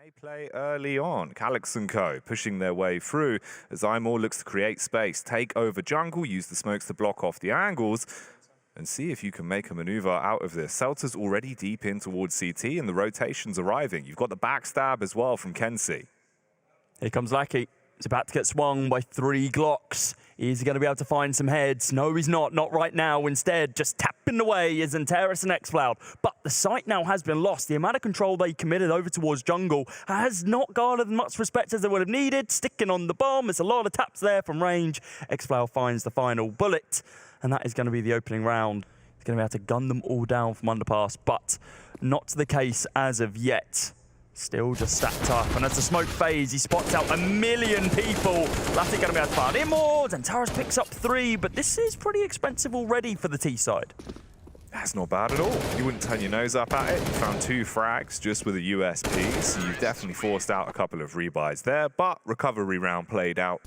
May play early on. Calyx and Co. pushing their way through as Imor looks to create space, take over jungle, use the smokes to block off the angles, and see if you can make a maneuver out of this. Celta's already deep in towards CT and the rotation's arriving. You've got the backstab as well from Ence. Here comes Lucky. He's about to get swung by 3 Glocks. Is he going to be able to find some heads? No, he's not. Not right now. Instead, just tapping away is Antares and xCloud. But the site now has been lost. The amount of control they committed over towards jungle has not garnered much respect as they would have needed. Sticking on the bomb. There's a lot of taps there from range. xCloud finds the final bullet. And that is going to be the opening round. He's going to be able to gun them all down from underpass. But not the case as of yet. Still just stacked up, and as the smoke fades, he spots out 1 million people. Fnatic going to be able to find him more. Antares picks up 3, but this is pretty expensive already for the T side. That's not bad at all. You wouldn't turn your nose up at it. You found 2 frags just with a USP, so you've definitely forced out a couple of rebuys there, but recovery round played out.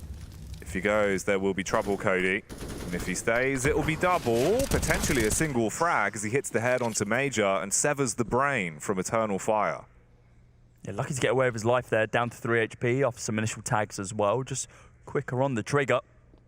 If he goes, there will be trouble, Cody. And if he stays, it will be double, potentially a single frag as he hits the head onto Major and severs the brain from Eternal Fire. Yeah, lucky to get away with his life there, down to 3 HP off some initial tags as well. Just quicker on the trigger.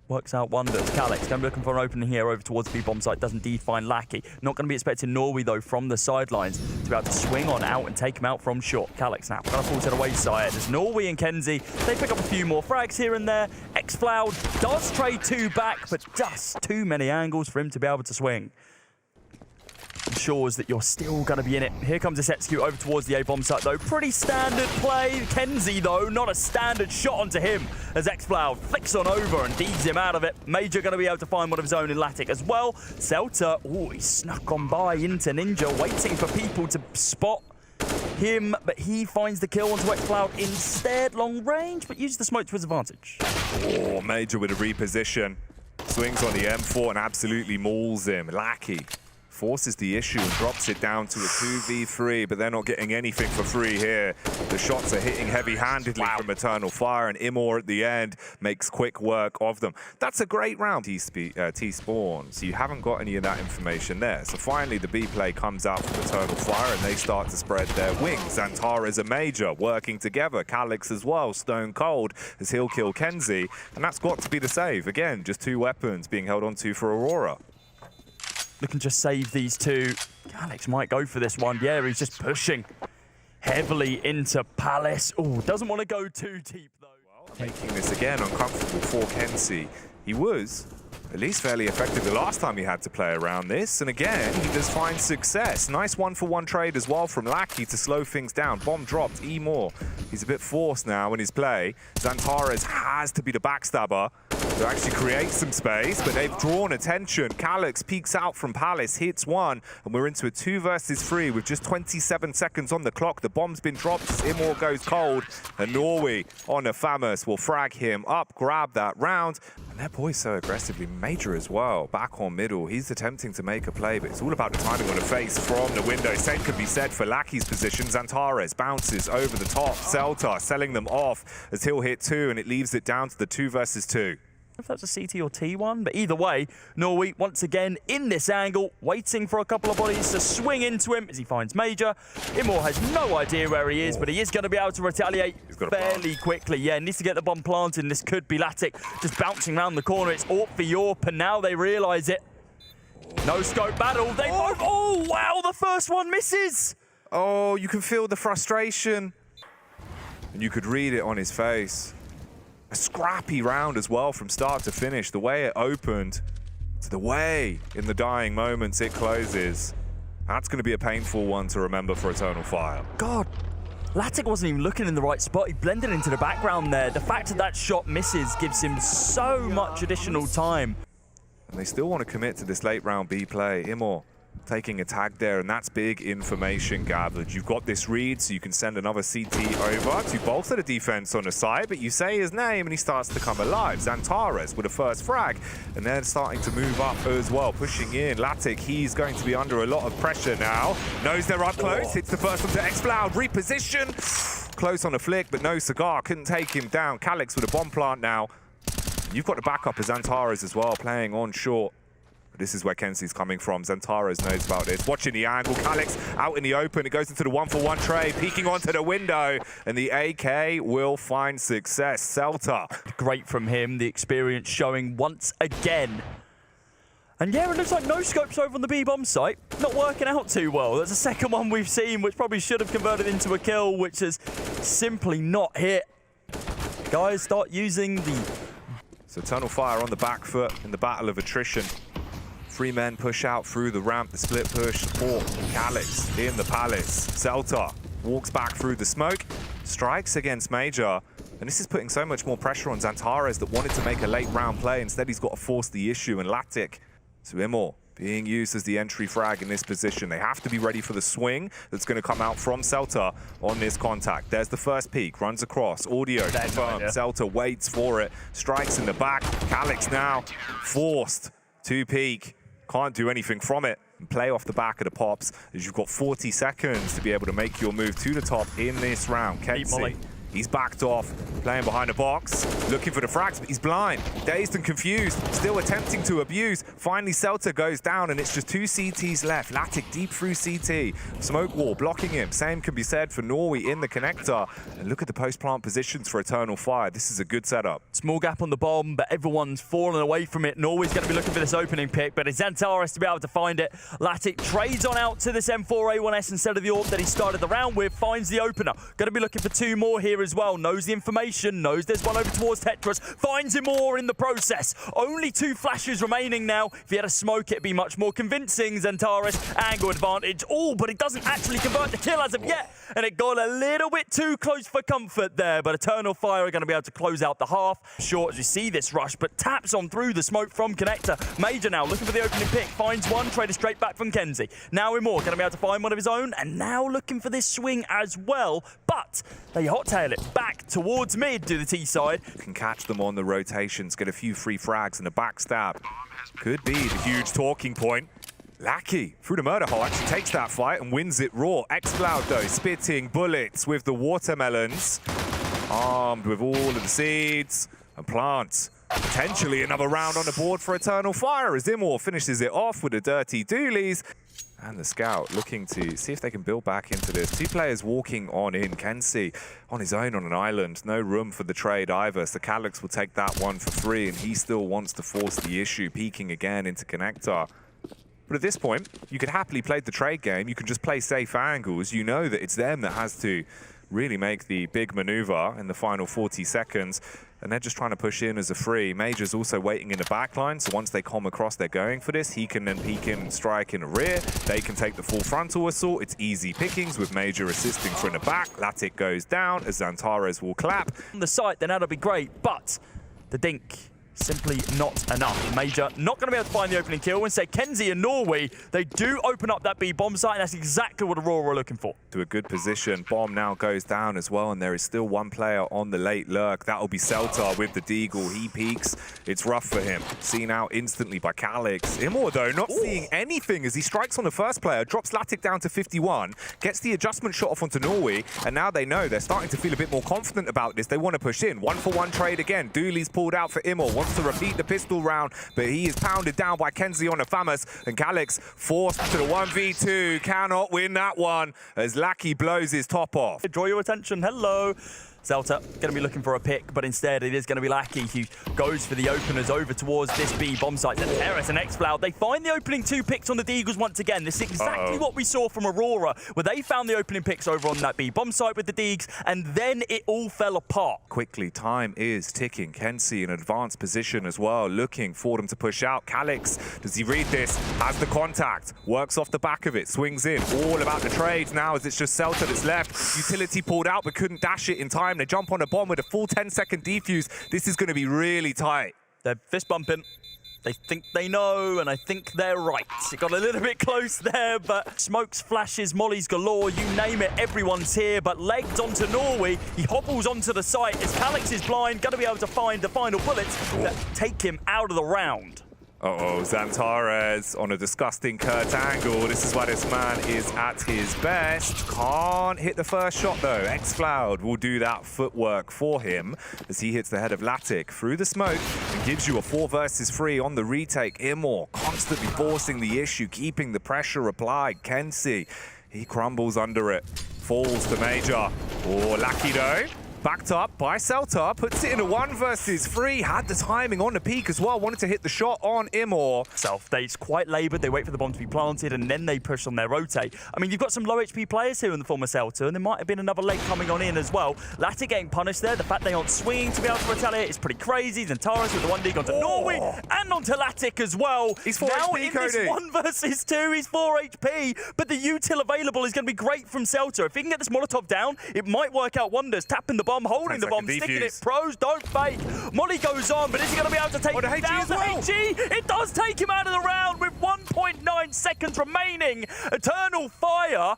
Works out wonders. Calyx going to be looking for an opening here over towards the B-bomb site. Does indeed find Lackey. Not going to be expecting NaVi though from the sidelines to be able to swing on out and take him out from short. Calyx now going to fall to the wayside. There's NaVi and Kenzie. They pick up a few more frags here and there. xCloud does trade 2 back, but just too many angles for him to be able to swing. Ensures that you're still going to be in it. Here comes this execute over towards the A-bomb site though. Pretty standard play. Kenzie though, not a standard shot onto him as xCloud flicks on over and D's him out of it. Major going to be able to find one of his own in Fnatic as well. Celta, oh, he snuck on by into Ninja, waiting for people to spot him, but he finds the kill onto xCloud instead. Long range, but uses the smoke to his advantage. Oh, Major with a reposition. Swings on the M4 and absolutely mauls him. Lackey forces the issue and drops it down to a 2v3, but they're not getting anything for free here. The shots are hitting heavy-handedly from Eternal Fire, and Imor at the end makes quick work of them. That's a great round, T-Spawn, so you haven't got any of that information there. So finally, the B-play comes out from Eternal Fire, and they start to spread their wings. Antares and Major working together. Calyx as well, stone cold, as he'll kill Kenzie, and that's got to be the save. Again, just 2 weapons being held onto for Aurora. Looking to save these 2. Calyx might go for this one. Yeah, he's just pushing heavily into Palace. Oh, doesn't want to go too deep, though. Well, making this again uncomfortable for Kenzie. He was at least fairly effective the last time he had to play around this. And again, he does find success. Nice 1-for-1 trade as well from Lackey to slow things down. Bomb dropped, Imor. He's a bit forced now in his play. Antares has to be the backstabber to actually create some space, but they've drawn attention. Calyx peeks out from Palace, hits 1, and we're into a 2 versus 3 with just 27 seconds on the clock. The bomb's been dropped as Imor goes cold, and NaVi on a Famous will frag him up, grab that round. And that boy's so aggressively. Major as well, back on middle. He's attempting to make a play, but it's all about the timing on the face from the window. Same could be said for Lackey's positions. Antares bounces over the top. Celta selling them off as he'll hit 2, and it leaves it down to the 2 versus 2. If that's a CT or T1, but either way, NaVi once again in this angle, waiting for a couple of bodies to swing into him as he finds Major. Imor has no idea where he is, but he is going to be able to retaliate fairly quickly. Yeah, needs to get the bomb planted, and this could be Fnatic just bouncing around the corner. It's Orp for Yorp, and now they realise it. No scope battle. They both. Oh, wow, the first one misses. Oh, you can feel the frustration, and you could read it on his face. A scrappy round as well from start to finish. The way it opened to the way in the dying moments it closes. That's going to be a painful one to remember for Eternal Fire. God, Fnatic wasn't even looking in the right spot. He blended into the background there. The fact that that shot misses gives him so much additional time. And they still want to commit to this late round B play. Imor taking a tag there, and that's big information gathered. You've got this read, so you can send another CT over to bolster the defense on the side, but you say his name and he starts to come alive. Antares with a first frag, and then starting to move up as well, pushing in. Fnatic, he's going to be under a lot of pressure now. Knows they're up close, hits the first one to xCloud, reposition. Close on a flick, but no cigar, couldn't take him down. Calyx with a bomb plant now. You've got the backup as Antares as well, playing on short. This is where Kenzie's coming from. Xantares knows about this. Watching the angle. Calix out in the open. It goes into the 1-for-1 trade, peeking onto the window, and the AK will find success. Celta. Great from him. The experience showing once again. And yeah, it looks like no scopes over on the B bomb site. Not working out too well. That's the second one we've seen, which probably should have converted into a kill, which has simply not hit. Guys, start using the... So Eternal Fire on the back foot in the battle of attrition. 3 men push out through the ramp, the split push, support. Calix in the palace. Celta walks back through the smoke, strikes against Major. And this is putting so much more pressure on Xantares that wanted to make a late round play. Instead, he's got to force the issue, and Fnatic. So Imor being used as the entry frag in this position. They have to be ready for the swing that's going to come out from Celta on this contact. There's the first peek, runs across, audio confirmed. Celta waits for it, strikes in the back. Calix now forced to peek. Can't do anything from it. And play off the back of the pops as you've got 40 seconds to be able to make your move to the top in this round. Kenzie, he's backed off, playing behind the box, looking for the frags, but he's blind, dazed and confused, still attempting to abuse. Finally, Celta goes down, and it's just 2 CTs left. Fnatic deep through CT, smoke wall blocking him. Same can be said for Norway in the connector. And look at the post-plant positions for Eternal Fire. This is a good setup. Small gap on the bomb, but everyone's fallen away from it. Norway's going to be looking for this opening pick, but it's Xantares to be able to find it. Fnatic trades on out to this M4A1S instead of the AWP that he started the round with, finds the opener. Going to be looking for 2 more here as well. Knows the information, knows there's one over towards Tetris, finds him more in the process. Only 2 flashes remaining now. If he had a smoke, it'd be much more convincing. Xantares, angle advantage. Oh, but it doesn't actually convert the kill as of yet. And it got a little bit too close for comfort there, but Eternal Fire are going to be able to close out the half. Short as you see this rush, but taps on through the smoke from Connector. Major now looking for the opening pick, finds one, traded straight back from Kenzie. Now Imor going to be able to find one of his own, and now looking for this swing as well, but they hot-tail it back towards mid to the T side. Can catch them on the rotations, get a few free frags and a backstab. Could be the huge talking point. Lackey through the murder hole actually takes that fight and wins it raw. X-Cloud though, spitting bullets with the watermelons. Armed with all of the seeds and plants. Potentially another round on the board for Eternal Fire as Imor finishes it off with the dirty doolies. And the scout looking to see if they can build back into this. 2 players walking on in. Kenzie on his own on an island. No room for the trade either. So Calix will take that one for free, and he still wants to force the issue, peeking again into Connector. But at this point, you could happily play the trade game. You can just play safe angles. You know that it's them that has to really make the big maneuver in the final 40 seconds. And they're just trying to push in as a free. Major's also waiting in the back line, so once they come across, they're going for this. He can then peek in and strike in the rear. They can take the full frontal assault. It's easy pickings with Major assisting from the back. Fnatic goes down as Xantares will clap. On the site, then that'll be great, but the dink simply not enough. Major not going to be able to find the opening kill. Instead, Kenzie and Norway, they do open up that B bomb site, and that's exactly what Aurora are looking for. To a good position. Bomb now goes down as well, and there is still 1 player on the late lurk. That'll be Celta with the deagle. He peeks. It's rough for him. Seen out instantly by Calix. Imor, though, not seeing anything as he strikes on the first player, drops Fnatic down to 51, gets the adjustment shot off onto Norway, and now they know they're starting to feel a bit more confident about this. They want to push in. 1-for-1 trade again. Dooley's pulled out for Imor. Wants to repeat the pistol round, but he is pounded down by Kenzie on the Famas, and Calix forced to the 1v2. Cannot win that one as Lackey blows his top off. Draw your attention. Hello. Celta going to be looking for a pick, but instead it is going to be Lackey who goes for the openers over towards this B bomb site. Then Terrace and X-Cloud, they find the opening 2 picks on the Deagles once again. This is exactly what we saw from Aurora, where they found the opening picks over on that B bomb site with the Deags, and then it all fell apart. Quickly, time is ticking. Kenzie in advanced position as well, looking for them to push out. Calix, does he read this? Has the contact, works off the back of it, swings in. All about the trades now as it's just Celta that's left. Utility pulled out but couldn't dash it in time. They jump on a bomb with a full 10-second defuse. This is going to be really tight. They're fist bumping. They think they know, and I think they're right. It got a little bit close there, but smokes, flashes, mollies galore, you name it, everyone's here. But legs onto Norway, he hobbles onto the site as Calix is blind, going to be able to find the final bullets that take him out of the round. Uh-oh, Xantares on a disgusting Kurt angle. This is why this man is at his best. Can't hit the first shot though. xFloud will do that footwork for him as he hits the head of Fnatic through the smoke and gives you a 4 versus 3 on the retake. Immor constantly forcing the issue, keeping the pressure applied. Kenzie, he crumbles under it. Falls to Major. Oh, Lucky though. Backed up by Celta, puts it in a 1 versus 3. Had the timing on the peak as well. Wanted to hit the shot on Immor. It's quite laboured. They wait for the bomb to be planted and then they push on their rotate. I mean, you've got some low HP players here in the form of Celta, and there might have been another late coming on in as well. Fnatic getting punished there. The fact they aren't swinging to be able to retaliate is pretty crazy. Xantares with the 1 dig onto Norway and onto Fnatic as well. He's 4 now HP, in Cody. this 1 versus 2, he's 4 HP, but the util available is going to be great from Celta. If he can get this Molotov down, it might work out wonders. Tapping the bomb, holding the bomb, sticking it. Pros don't fake. Molly goes on, but is he going to be able to take him down the HE? It does take him out of the round with 1.9 seconds remaining. Eternal Fire.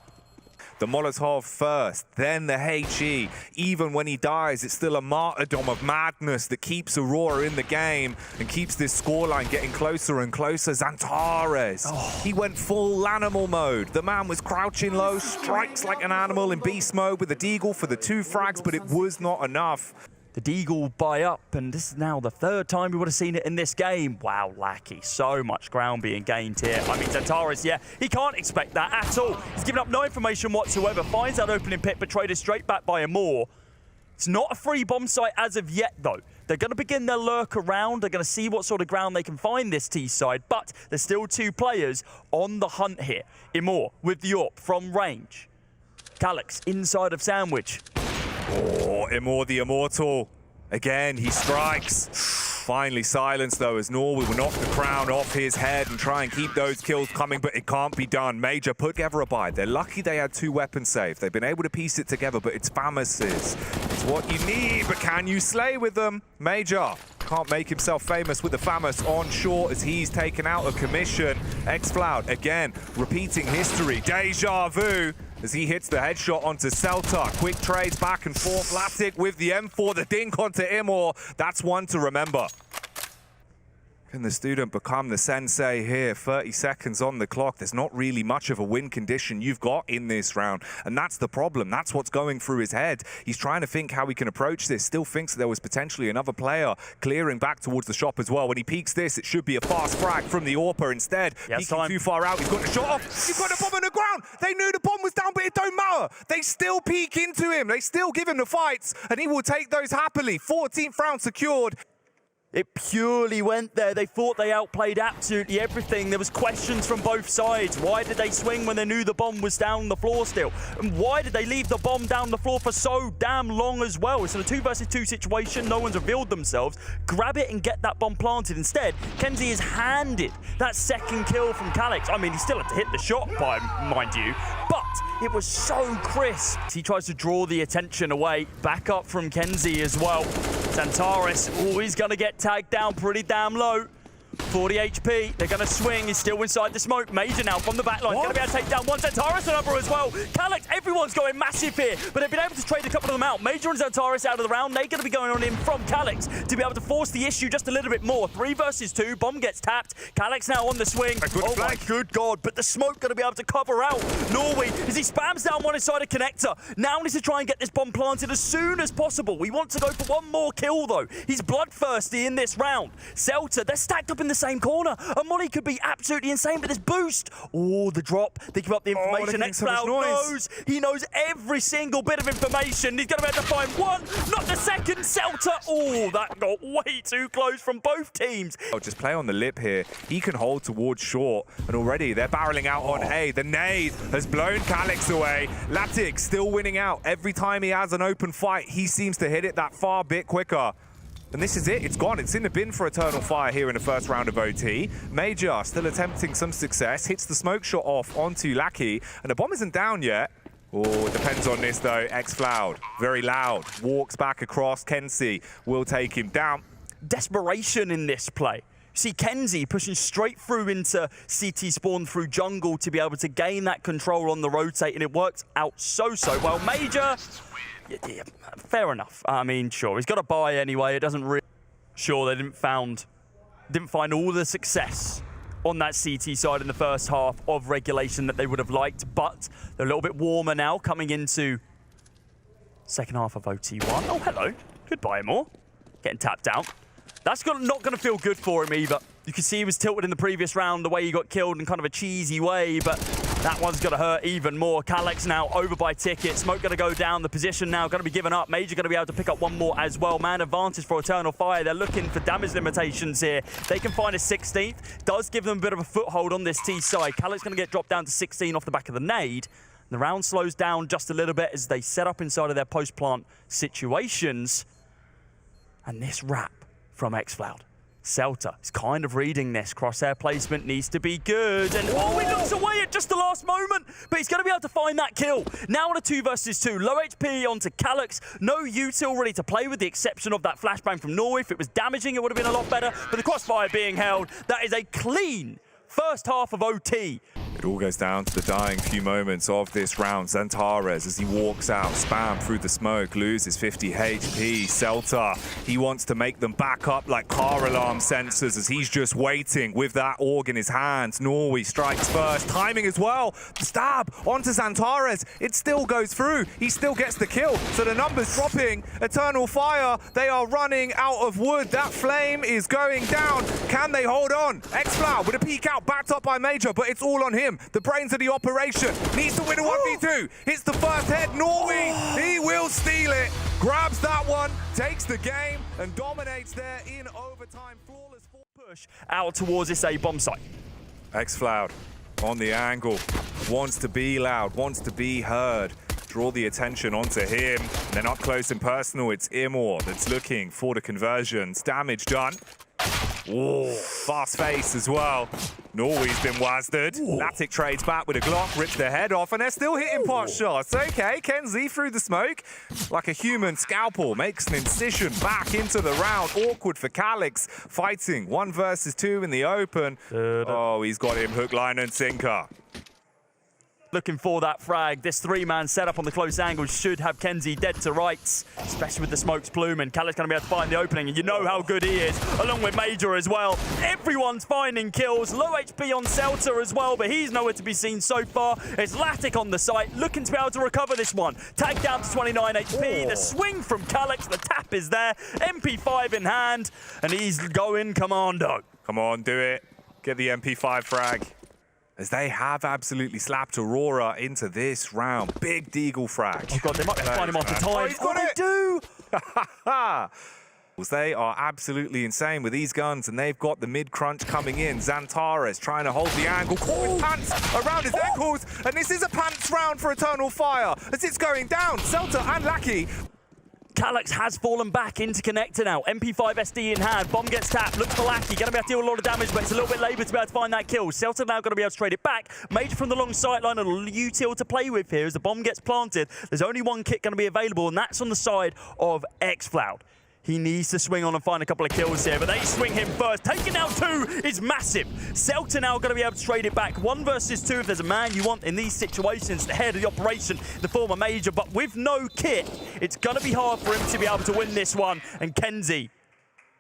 The Molotov first, then the HE. Even when he dies, it's still a martyrdom of madness that keeps Aurora in the game and keeps this scoreline getting closer and closer. Xantares, he went full animal mode. The man was crouching low, strikes like an animal in beast mode with a deagle for the 2 frags, but it was not enough. The deagle buy up, and this is now the 3rd time we would have seen it in this game. Wow, Lackey, so much ground being gained here. I mean, Xantares, yeah, he can't expect that at all. He's given up no information whatsoever, finds that opening pit, but traded straight back by Immor. It's not a free bomb site as of yet, though. They're going to begin their lurk around. They're going to see what sort of ground they can find this T side, but there's still 2 players on the hunt here. Immor with the AWP from range. Calyx inside of Sandwich. Oh, Immor the Immortal. Again, he strikes. Finally silenced, though, as Norway will knock the crown off his head and try and keep those kills coming, but it can't be done. Major put together a buy. They're lucky they had 2 weapons saved. They've been able to piece it together, but it's Famouses. It's what you need, but can you slay with them? Major can't make himself famous with the Famous on shore as he's taken out of commission. xFloud, again, repeating history. Deja vu. As he hits the headshot onto Celta. Quick trades back and forth. Fnatic with the M4, the dink onto Immor. That's one to remember. Can the student become the sensei here? 30 seconds on the clock. There's not really much of a win condition you've got in this round. And that's the problem. That's what's going through his head. He's trying to think how he can approach this. Still thinks that there was potentially another player clearing back towards the shop as well. When he peeks this, it should be a fast frag from the AWPer instead. Peeking too far out. He's got the shot off. He's got the bomb on the ground. They knew the bomb was down, but it don't matter. They still peek into him. They still give him the fights, and he will take those happily. 14th round secured. It purely went there. They thought they outplayed absolutely everything. There was questions from both sides. Why did they swing when they knew the bomb was down the floor still? And why did they leave the bomb down the floor for so damn long as well? It's in a 2 versus 2 situation. No one's revealed themselves. Grab it and get that bomb planted. Instead, Kenzie is handed that 2nd kill from Calyx. I mean, he still had to hit the shot, mind you, but it was so crisp. He tries to draw the attention away. Back up from Kenzie as well. Xantares always going to get tagged down pretty damn low. 40 HP. They're going to swing. He's still inside the smoke. Major now from the back line. Going to be able to take down one Xantares another as well. Calyx, everyone's going massive here, but they've been able to trade a couple of them out. Major and Xantares out of the round. They're going to be going on in from Calyx to be able to force the issue just a little bit more. 3 versus 2. Bomb gets tapped. Calyx now on the swing. Oh my good God, but the smoke going to be able to cover out Norway as he spams down one inside a connector. Now needs to try and get this bomb planted as soon as possible. We want to go for one more kill though. He's bloodthirsty in this round. Celta, they're stacked up in the same corner. And Molly could be absolutely insane, but this boost. Oh, the drop. They give up the information. xFloud knows. He knows every single bit of information. He's going to be able to find one, not the second. Celta. Oh, that got way too close from both teams. Oh, just play on the lip here. He can hold towards short, and already they're barreling out on A. The nade has blown Calyx away. Fnatic still winning out. Every time he has an open fight, he seems to hit it that far bit quicker. And this is it. It's gone. It's in the bin for Eternal Fire here in the 1st round of OT. Major still attempting some success. Hits the smoke shot off onto Lackey. And the bomb isn't down yet. Oh, it depends on this, though. xFloud, very loud. Walks back across. Kenzie will take him down. Desperation in this play. See Kenzie pushing straight through into CT spawn through jungle to be able to gain that control on the rotate, and it works out so well. Major, yeah, fair enough. I mean, sure, he's got a buy anyway. It doesn't really... Sure, they didn't found didn't find all the success on that CT side in the first half of regulation that they would have liked, but they're a little bit warmer now coming into second half of OT1. Oh, hello. Goodbye, Moore. Getting tapped out. That's not going to feel good for him either. You can see he was tilted in the previous round, the way he got killed in kind of a cheesy way, but that one's going to hurt even more. Calyx now over by Ticket. Smoke going to go down. The position now going to be given up. Major going to be able to pick up one more as well. Man advantage for Eternal Fire. They're looking for damage limitations here. They can find a 16th. Does give them a bit of a foothold on this T side. Calyx going to get dropped down to 16 off the back of the nade. The round slows down just a little bit as they set up inside of their post-plant situations. And this wrap from xFloud. Celta is kind of reading this. Crosshair placement needs to be good. And oh, he looks away at just the last moment. But he's going to be able to find that kill. Now on a 2 versus 2. Low HP onto Calyx. No util ready to play with the exception of that flashbang from Norway. If it was damaging, it would have been a lot better. But the crossfire being held, that is a clean first half of OT. It all goes down to the dying few moments of this round. Xantares, as he walks out, spam through the smoke, loses 50 HP. Celta, he wants to make them back up like car alarm sensors as he's just waiting with that org in his hands. Norway strikes first, timing as well. The stab onto Xantares, it still goes through. He still gets the kill, so the numbers dropping. Eternal Fire, they are running out of wood. That flame is going down. Can they hold on? xFloud with a peek out, backed up by Major, but it's all on him. The brains of the operation. Needs to win a 1v2. Hits the first head. Norway, he will steal it. Grabs that one, takes the game, and dominates there in overtime. Flawless full push out towards this A bomb site. xFloud on the angle. Wants to be loud, wants to be heard. Draw the attention onto him. And then up close and personal, it's Imor that's looking for the conversions. Damage done. Oh, fast face as well. Norway's been wazdered. Fnatic trades back with a Glock, rips their head off, and they're still hitting pot shots. Okay, Kenzie through the smoke, like a human scalpel, makes an incision back into the round. Awkward for Calyx, fighting 1 versus 2 in the open. Oh, he's got him hook, line, and sinker. Looking for that frag. This 3-man setup on the close angle should have Kenzie dead to rights, especially with the smoke's plume, and Calyx going to be able to find the opening, and you know how good he is, along with Major as well. Everyone's finding kills. Low HP on Celta as well, but he's nowhere to be seen so far. It's Fnatic on the site, looking to be able to recover this one. Tag down to 29 HP. The swing from Calyx, the tap is there. MP5 in hand, and he's going commando. Come on, do it. Get the MP5 frag. As they have absolutely slapped Aurora into this round. Big Deagle frag. Oh God, they might be able to find him after time. Oh, he's got it. They do. They are absolutely insane with these guns, and they've got the mid-crunch coming in. Xantares trying to hold the angle. Caught with pants around his ankles, and this is a pants round for Eternal Fire as it's going down. Celta and Lackey. Calyx has fallen back into connector now. MP5 SD in hand. Bomb gets tapped. Looks for Lackey. Going to be able to deal a lot of damage, but it's a little bit labour to be able to find that kill. Celta now going to be able to trade it back. Major from the long sideline. A little util to play with here as the bomb gets planted. There's only one kit going to be available, and that's on the side of xFloud. He needs to swing on and find a couple of kills here, but they swing him first. Taking out 2 is massive. Celta now going to be able to trade it back. 1 versus 2 if there's a man you want in these situations, the head of the operation, the former Major. But with no kit, it's going to be hard for him to be able to win this one. And Kenzie,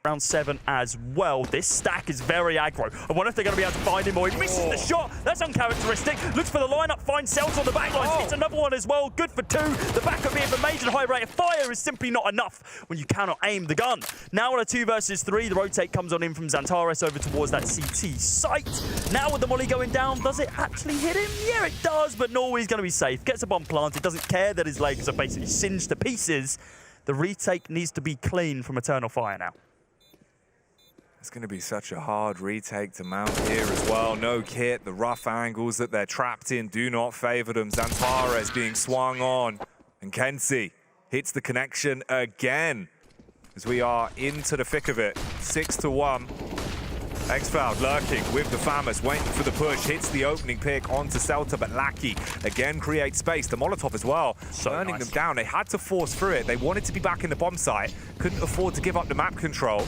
round 7 as well. This stack is very aggro. I wonder if they're going to be able to find him, or he misses the shot. That's uncharacteristic. Looks for the lineup, finds Celta on the back line. Hits another one as well. Good for 2. The backup being for Major. The high rate of fire is simply not enough when you cannot aim the gun. Now on a 2 versus 3, the rotate comes on in from Xantares over towards that CT site. Now with the molly going down, does it actually hit him? Yeah, it does, but Norway's going to be safe. Gets a bomb planted, doesn't care that his legs are basically singed to pieces. The retake needs to be clean from Eternal Fire now. It's going to be such a hard retake to mount here as well. No kit. The rough angles that they're trapped in do not favor them. Xantares being swung on. And Kenzie hits the connection again as we are into the thick of it. 6-1. xFloud lurking with the Famous, waiting for the push. Hits the opening pick onto Celta, but Lackey again creates space. The Molotov as well, burning them down. They had to force through it. They wanted to be back in the bomb site. Couldn't afford to give up the map control.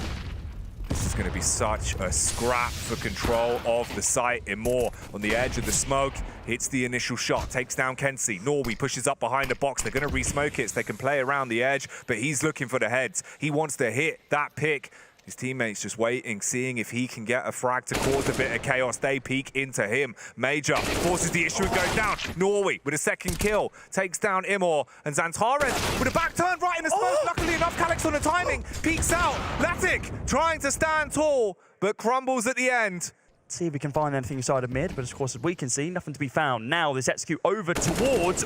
This is going to be such a scrap for control of the site. Imor on the edge of the smoke, hits the initial shot, takes down Kenzie. Norway pushes up behind the box. They're going to re-smoke it so they can play around the edge, but he's looking for the heads. He wants to hit that pick. His teammates just waiting, seeing if he can get a frag to cause a bit of chaos. They peek into him. Major forces the issue and goes down. Norway with a second kill takes down Imor. And Xantares with a back turn right in the smoke. Luckily enough, Calix on the timing. Peeks out. Fnatic trying to stand tall, but crumbles at the end. See if we can find anything inside of mid, but of course, as we can see, nothing to be found. Now, this execute over towards,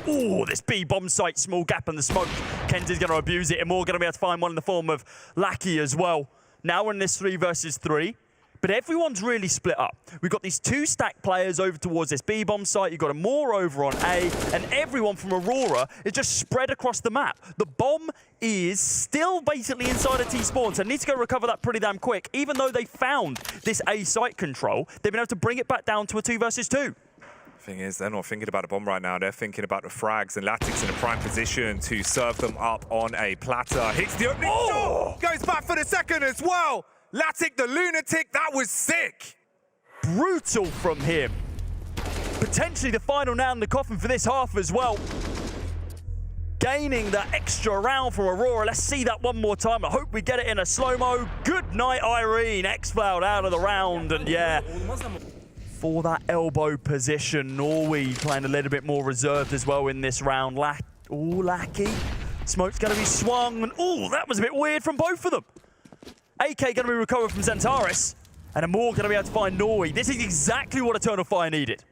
this B bomb site, small gap in the smoke. Kenzi's going to abuse it, and more going to be able to find one in the form of Lackey as well. Now we're in this 3 versus 3, but everyone's really split up. We've got these 2 stack players over towards this B bomb site. You've got a Moore over on A, and everyone from Aurora is just spread across the map. The bomb is still basically inside of T-Spawn, so need to go recover that pretty damn quick. Even though they found this A site control, they've been able to bring it back down to a 2 versus 2. Thing is, they're not thinking about a bomb right now. They're thinking about the frags, and Latic's in a prime position to serve them up on a platter. Hits the opening shot, goes back for the second as well. Latic the lunatic, that was sick. Brutal from him. Potentially the final nail in the coffin for this half as well. Gaining that extra round from Aurora. Let's see that one more time. I hope we get it in a slow-mo. Good night, Irene. X-Cloud out of the round, and yeah. For that elbow position, Norway playing a little bit more reserved as well in this round. Lackey. Smoke's going to be swung. And that was a bit weird from both of them. AK going to be recovered from Xantares. And Amor going to be able to find Norway. This is exactly what Eternal Fire needed.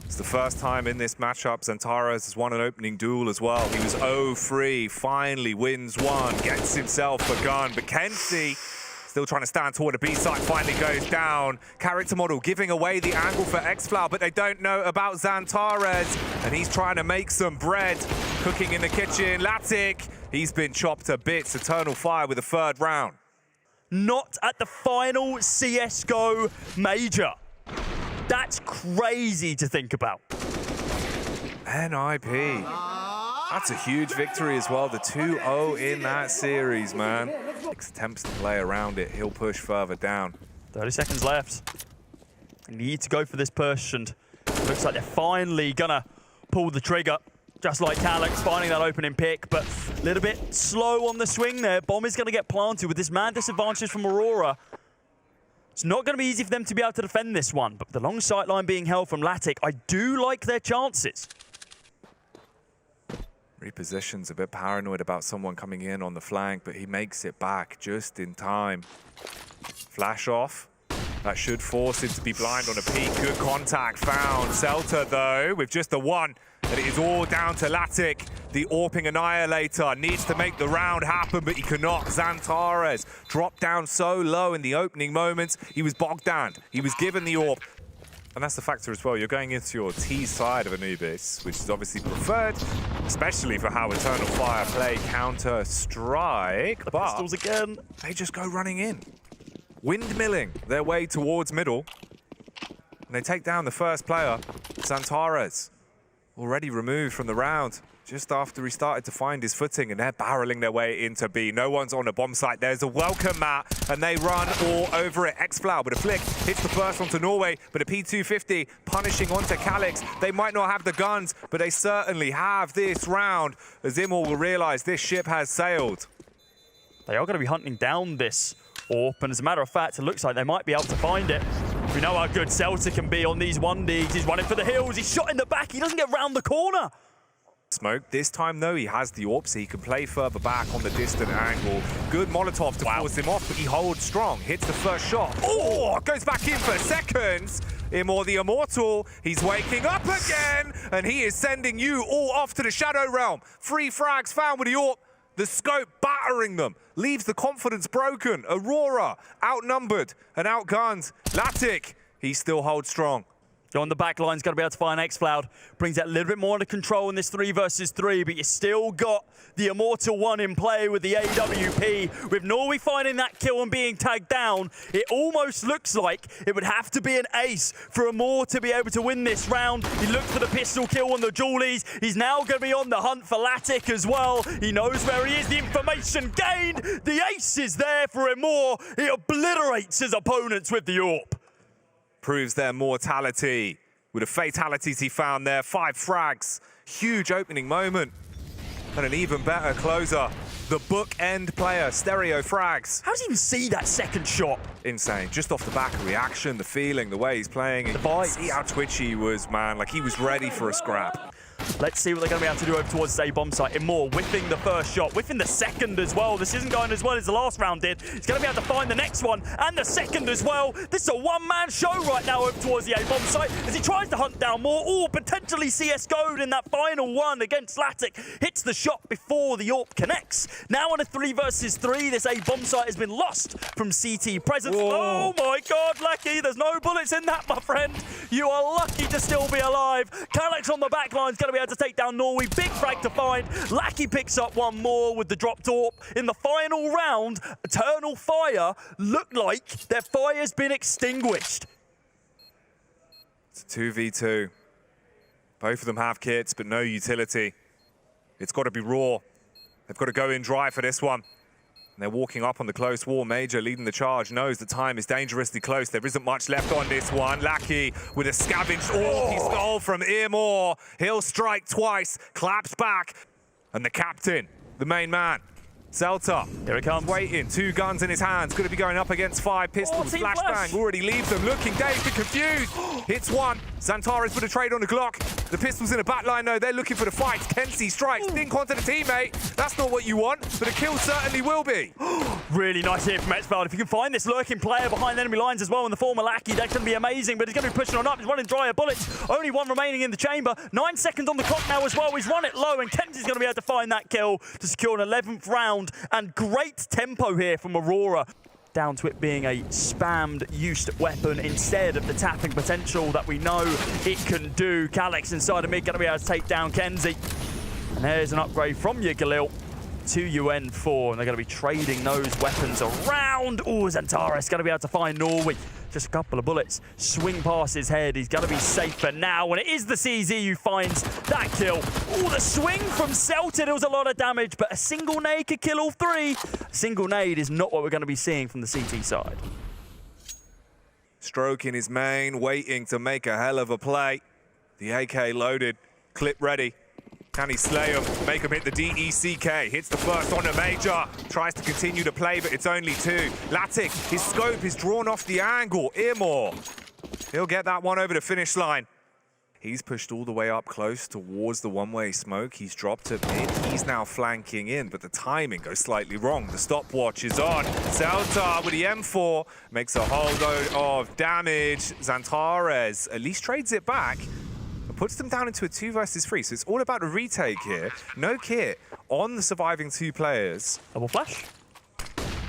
It's the first time in this matchup Xantares has won an opening duel as well. He was 0-3, finally wins one, gets himself a gun. But Kenzie, still trying to stand toward the B side, finally goes down. Character model giving away the angle for X-Flower, but they don't know about Xantares. And he's trying to make some bread, cooking in the kitchen. Latic, he's been chopped to bits. Eternal Fire with a 3rd round. Not at the final CSGO major. That's crazy to think about. NIP. That's a huge victory as well. The 2-0 in that series, man. Attempts to play around it. He'll push further down. 30 seconds left. Need to go for this push, and looks like they're finally gonna pull the trigger. Just like Calix finding that opening pick, but a little bit slow on the swing there. Bomb is gonna get planted with this man disadvantage from Aurora. It's not going to be easy for them to be able to defend this one, but the long sight line being held from Latic, I do like their chances. Repositions, a bit paranoid about someone coming in on the flank, but he makes it back just in time. Flash off. That should force him to be blind on a peak. Good contact found. Celta, though, with just the 1. And it is all down to Latic. The AWPing Annihilator needs to make the round happen, but he cannot. Xantares dropped down so low in the opening moments. He was bogged down. He was given the AWP. And that's the factor as well. You're going into your T side of Anubis, which is obviously preferred, especially for how Eternal Fire play Counter-Strike. The pistols again. They just go running in. Windmilling their way towards middle. And they take down the first player, Xantares. Already removed from the round just after he started to find his footing, and they're barreling their way into B. No one's on the bomb site. There's a welcome mat, and they run all over it. X-Flower with a flick hits the first onto Norway, but a P250 punishing onto Calix. They might not have the guns, but they certainly have this round, as Imor will realize this ship has sailed. They are going to be hunting down this AWP, and as a matter of fact, it looks like they might be able to find it. We know how good Celta can be on these 1Ds. He's running for the hills. He's shot in the back. He doesn't get round the corner. Smoke. This time, though, he has the AWP, so he can play further back on the distant angle. Good Molotov to force him off, but he holds strong. Hits the first shot. Goes back in for seconds. Imor the Immortal, he's waking up again, and he is sending you all off to the Shadow Realm. 3 frags found with the AWP. The scope battering them, leaves the confidence broken. Aurora outnumbered and outgunned. Latic, he still holds strong. On the back line's going to be able to find X-Cloud. Brings that a little bit more under control in this 3 versus 3, but you still got the Immortal 1 in play with the AWP. With Norway finding that kill and being tagged down, it almost looks like it would have to be an ace for Amor to be able to win this round. He looked for the pistol kill on the Julies. He's now going to be on the hunt for Latic as well. He knows where he is. The information gained. The ace is there for Amor. He obliterates his opponents with the AWP. Proves their mortality with the fatalities he found there. 5 frags, huge opening moment, and an even better closer the bookend player, stereo frags. How does he even see that second shot? Insane. Just off the back of reaction, the feeling, the way he's playing. The You vibes. see how twitchy he was, man. Like, he was ready for a scrap. Let's see what they're going to be able to do over towards this A-bomb site. Immore whiffing the first shot, whiffing the second as well. This isn't going as well as the last round did. He's going to be able to find the next one and the second as well. This is a one-man show right now over towards the A-bomb site as he tries to hunt down more. Oh, potentially CSGO'd in that final one against Fnatic. Hits the shot before the AWP connects. Now on a 3 versus 3, this A-bomb site has been lost from CT presence. Whoa. Oh my God, Lucky, there's no bullets in that, my friend. You are lucky to still be alive. Calyx on the back line is going to be able to take down Norway. Big frag to find. Lackey picks up one more with the drop AWP. In the final round, Eternal Fire looked like their fire's been extinguished. It's a 2v2. Both of them have kits, but no utility. It's got to be raw. They've got to go in dry for this one. And they're walking up on the close wall. Major leading the charge, knows the time is dangerously close. There isn't much left on this one. Lackey with a scavenged AWP he stole from Immore. He'll strike twice, claps back. And the captain, the main man, Zelta. Here it comes. Waiting, 2 guns in his hands. Going to be going up against 5 pistols. Team Flashbang Flash. already leaves them. Looking, dazed and confused. Hits one. Xantares with a trade on the Glock. The pistols in a back line, though. They're looking for the fight. Kenzie strikes. Dink onto the teammate. That's not what you want, but a kill certainly will be. Really nice here from Etzfeld. If you can find this lurking player behind enemy lines as well in the form of Lackey, that's going to be amazing, but he's going to be pushing on up. He's running dry of bullets. Only one remaining in the chamber. 9 seconds on the clock now as well. He's run it low, and Kenzie's going to be able to find that kill to secure an 11th round. And great tempo here from Aurora. Down to it being a spammed, used weapon instead of the tapping potential that we know it can do. Calyx inside of mid going to be able to take down Kenzie. And there's an upgrade from you, Galil, to UN4, and they're going to be trading those weapons around. Oh, Xantares going to be able to find Norway. Just a couple of bullets swing past his head. He's going to be safe for now, and it is the CZ who finds that kill. Oh, the swing from Celta. It was a lot of damage, but a single nade could kill all 3. A single nade is not what we're going to be seeing from the CT side. Stroking his main, waiting to make a hell of a play. The AK loaded, clip ready. Can he slay him? Make him hit the DECK. Hits the first on a Major. Tries to continue to play, but it's only 2. Latic, his scope is drawn off the angle. Immore. He'll get that one over the finish line. He's pushed all the way up close towards the one-way smoke. He's dropped it mid. He's now flanking in, but the timing goes slightly wrong. The stopwatch is on. Zelta with the M4 makes a whole load of damage. Xantares at least trades it back. Puts them down into a 2 versus 3, so it's all about a retake here. No kit on the surviving 2 players. Double flash.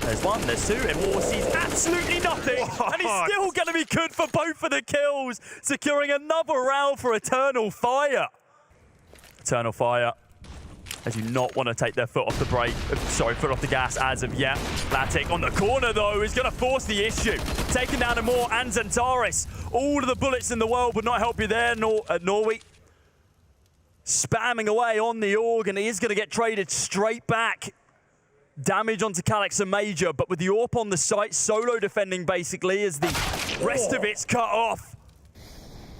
There's 1, there's 2, and Moore sees absolutely nothing, and he's still going to be good for both of the kills, securing another round for Eternal Fire. Eternal Fire, they do not want to take their foot off the brake, foot off the gas as of yet. Fnatic on the corner, though, is going to force the issue. Taking down Immore and Xantares. All of the bullets in the world would not help you there, Norway. Spamming away on the org, and he is going to get traded straight back. Damage onto Calyx and Major, but with the AWP on the site, solo defending basically as the rest of it's cut off.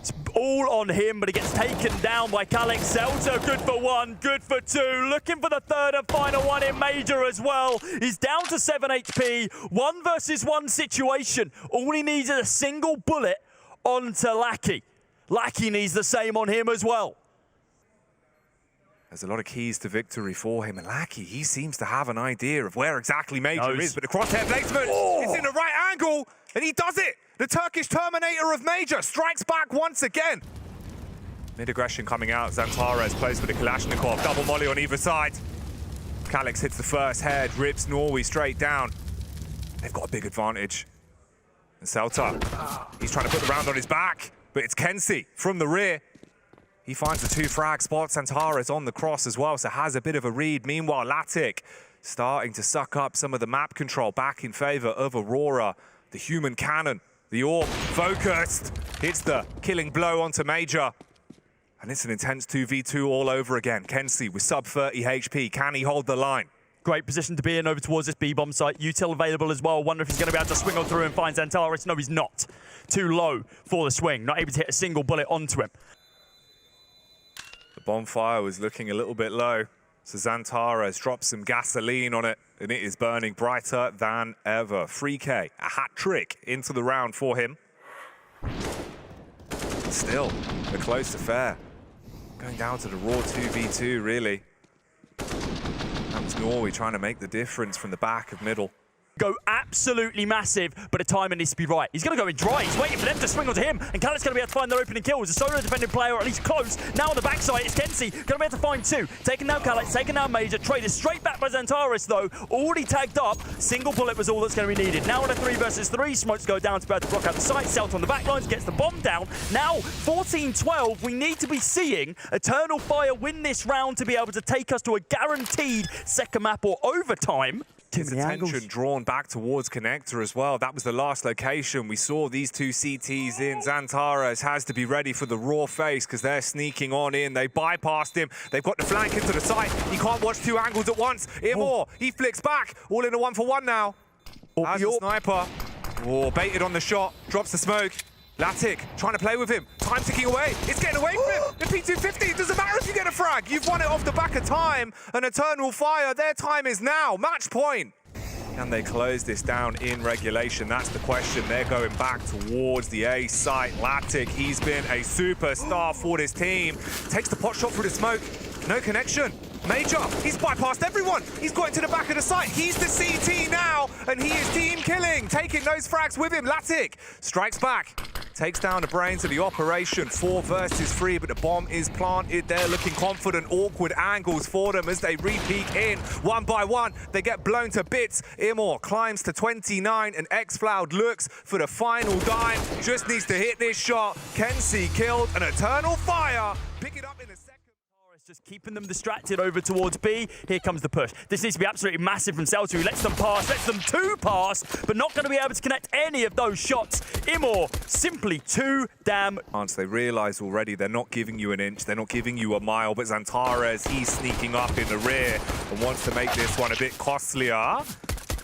It's all on him, but he gets taken down by Calyx. Celta, good for 1, good for 2. Looking for the 3rd and final one in Major as well. He's down to 7 HP. 1 versus 1 situation. All he needs is a single bullet onto Lackey. Lackey needs the same on him as well. There's a lot of keys to victory for him, and Lackey, he seems to have an idea of where exactly Major is, but the crosshair placement, it's in the right angle, and he does it! The Turkish Terminator of Major strikes back once again. Mid-aggression coming out, Xantares plays with the Kalashnikov, double molly on either side. Calyx hits the first head, rips Norway straight down. They've got a big advantage. And Celta, he's trying to put the round on his back, but it's Kenzie from the rear. He finds the 2 frag spots. Xantares on the cross as well, so has a bit of a read. Meanwhile, Latic starting to suck up some of the map control back in favor of Aurora. The human cannon, the AWP, focused. Hits the killing blow onto Major. And it's an intense 2v2 all over again. Kenzie with sub 30 HP. Can he hold the line? Great position to be in over towards this B-bomb site. Util available as well. Wonder if he's going to be able to swing on through and find Xantares. No, he's not. Too low for the swing. Not able to hit a single bullet onto him. The bonfire was looking a little bit low. So Xantares drops some gasoline on it, and it is burning brighter than ever. 3K, a hat trick into the round for him. Still, a close affair. Going down to the raw 2v2, really. That was Norway trying to make the difference from the back of middle. Go absolutely massive, but the timing needs to be right. He's going to go in dry. He's waiting for them to swing onto him, and Khaled's going to be able to find their opening kills. A solo defending player, or at least close. Now on the backside, it's Kenzie. Going to be able to find two. Taking down Khaled, taking down Major. Traded straight back by Xantares, though. Already tagged up. Single bullet was all that's going to be needed. Now on a 3 versus 3, smokes go down to be able to block out the site. Selt on the backlines, gets the bomb down. Now 14-12, we need to be seeing Eternal Fire win this round to be able to take us to a guaranteed second map or overtime. His attention drawn back towards Connector as well. That was the last location. We saw these two CTs in. Xantares has to be ready for the raw face because they're sneaking on in. They bypassed him. They've got the flank into the site. He can't watch two angles at once. Imor, he flicks back. All in a 1-for-1 now. As a sniper. Oh, baited on the shot. Drops the smoke. Fnatic trying to play with him. Time ticking away. It's getting away from him. The P250, it doesn't matter if you get a frag. You've won it off the back of time. An Eternal Fire, their time is now. Match point. Can they close this down in regulation? That's the question. They're going back towards the A site. Fnatic, he's been a superstar for this team. Takes the pot shot through the smoke. No connection. Major, he's bypassed everyone. He's got into the back of the site. He's the CT now, and he is team killing. Taking those frags with him. Fnatic strikes back. Takes down the brains of the operation. 4 versus 3, but the bomb is planted. They're looking confident. Awkward angles for them as they re-peek in. 1 by 1, they get blown to bits. Imor climbs to 29, and xFloud looks for the final dime. Just needs to hit this shot. Kenzie killed. An Eternal Fire. Pick it up in a second. Just keeping them distracted over towards B. Here comes the push. This needs to be absolutely massive from Celta, who lets them pass, lets them two pass, but not going to be able to connect any of those shots. Imor, simply too damn. They realise already they're not giving you an inch, they're not giving you a mile, but Xantares, he's sneaking up in the rear and wants to make this one a bit costlier.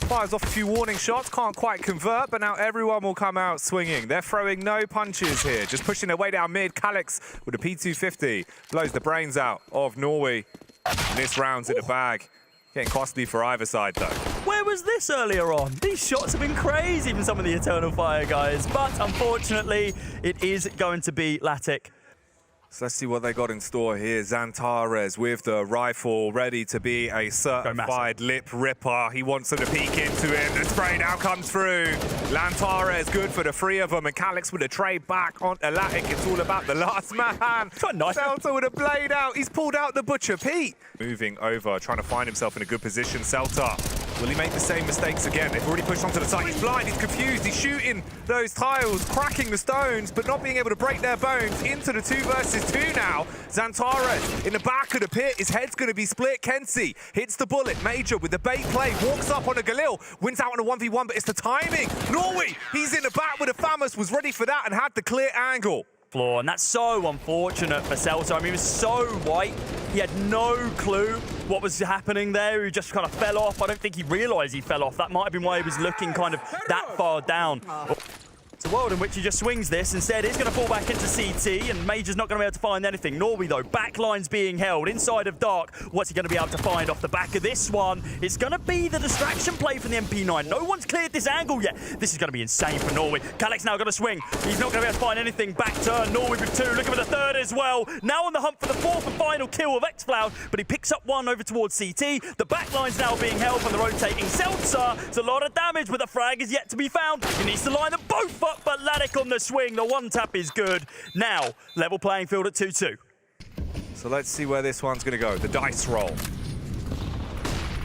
Fires off a few warning shots, can't quite convert, but now everyone will come out swinging. They're throwing no punches here, just pushing their way down mid. Calyx with a P250 blows the brains out of Norway. And this round's in the bag. Getting costly for either side, though. Where was this earlier on? These shots have been crazy from some of the Eternal Fire guys, but unfortunately, it is going to be Fnatic. So let's see what they got in store here. Xantares with the rifle, ready to be a certified lip ripper. He wants them to peek into him. The spray now comes through. Xantares good for the 3 of them. And Calyx with a trade back on Fnatic. It's all about the last man. Nice. Celta with a blade out. He's pulled out the Butcher Pete. Moving over, trying to find himself in a good position. Celta, will he make the same mistakes again? They've already pushed onto the side. He's blind, he's confused. He's shooting those tiles, cracking the stones, but not being able to break their bones. Into the 2 versus 2 now. Xantares in the back of the pit. His head's going to be split. Kenzie hits the bullet. Major with the bait play. Walks up on a Galil. Wins out on a 1v1, but it's the timing. Norway, he's in the back with a Famus. Was ready for that and had the clear angle. Floor, and that's so unfortunate for Celta. I mean, he was so white. He had no clue what was happening there. He just kind of fell off. I don't think he realised he fell off. That might have been why he was looking kind of that far down. It's a world in which he just swings this. Instead, he's going to fall back into CT, and Major's not going to be able to find anything. Norway, though, backline's being held inside of Dark. What's he going to be able to find off the back of this one? It's going to be the distraction play from the MP9. No one's cleared this angle yet. This is going to be insane for Norway. Calyx now going to swing. He's not going to be able to find anything. Back turn. Norway with 2. Looking for the 3rd as well. Now on the hunt for the 4th and final kill of xFloud, but he picks up 1 over towards CT. The backline's now being held from the rotating Celta. It's a lot of damage, but the frag is yet to be found. He needs to line them both up, but Fnatic on the swing. The 1 tap is good. Now, level playing field at 2-2. So let's see where this one's going to go. The dice roll.